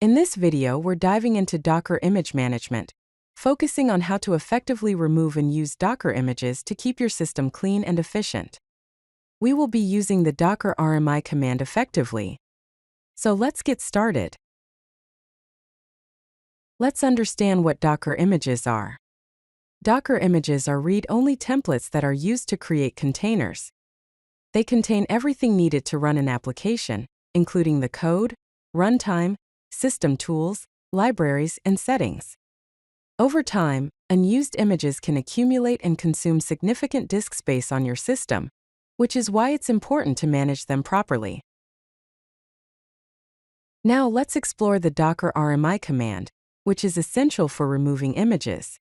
In this video, we're diving into Docker image management, focusing on how to effectively remove and use Docker images to keep your system clean and efficient. We will be using the Docker RMI command effectively. So let's get started. Let's understand what Docker images are. Docker images are read-only templates that are used to create containers. They contain everything needed to run an application, including the code, runtime, system tools, libraries, and settings. Over time, unused images can accumulate and consume significant disk space on your system, which is why it's important to manage them properly. Now let's explore the Docker RMI command, which is essential for removing images.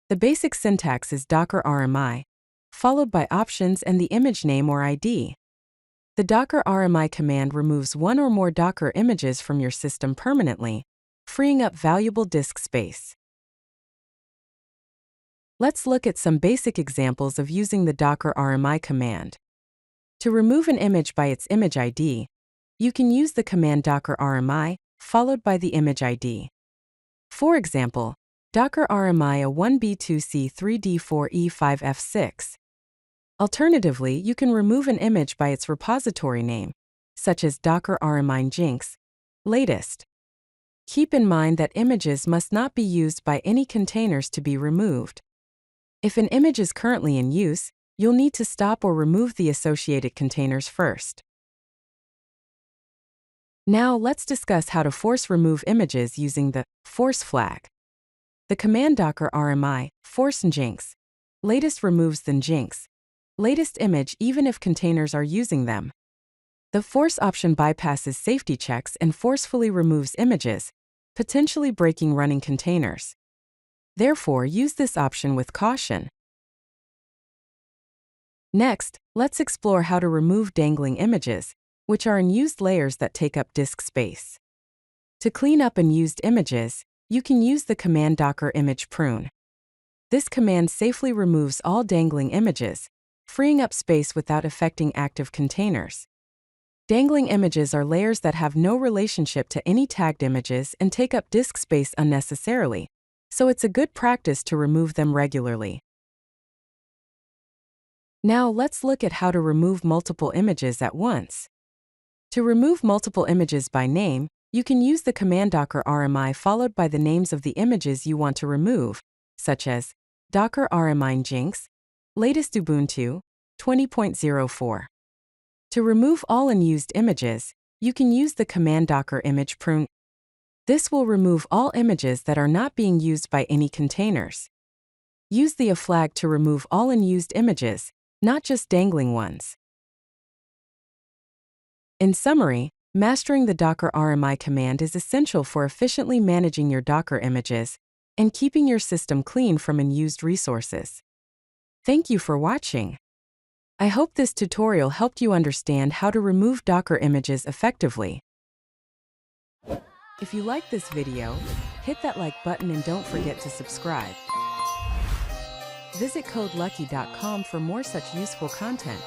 The basic syntax is Docker RMI, followed by options and the image name or ID. The Docker RMI command removes one or more Docker images from your system permanently, freeing up valuable disk space. Let's look at some basic examples of using the Docker RMI command. To remove an image by its image ID, you can use the command Docker RMI, followed by the image ID. For example, Docker RMI A1B2C3D4E5F6. Alternatively, you can remove an image by its repository name, such as Docker RMI Jinx, latest. Keep in mind that images must not be used by any containers to be removed. If an image is currently in use, you'll need to stop or remove the associated containers first. Now let's discuss how to force remove images using the force flag. The command Docker RMI force Jinx latest removes the Jinx latest image even if containers are using them. The force option bypasses safety checks and forcefully removes images, potentially breaking running containers. Therefore, use this option with caution. Next, let's explore how to remove dangling images, which are unused layers that take up disk space. To clean up unused images, you can use the command Docker image prune. This command safely removes all dangling images, freeing up space without affecting active containers. Dangling images are layers that have no relationship to any tagged images and take up disk space unnecessarily, so it's a good practice to remove them regularly. Now let's look at how to remove multiple images at once. To remove multiple images by name, you can use the command Docker RMI followed by the names of the images you want to remove, such as Docker RMI Jinx, latest Ubuntu 20.04. To remove all unused images, you can use the command Docker image prune. This will remove all images that are not being used by any containers. Use the flag to remove all unused images, not just dangling ones. In summary, mastering the Docker RMI command is essential for efficiently managing your Docker images and keeping your system clean from unused resources. Thank you for watching. I hope this tutorial helped you understand how to remove Docker images effectively. If you like this video, hit that like button and don't forget to subscribe. Visit CodeLucky.com for more such useful content.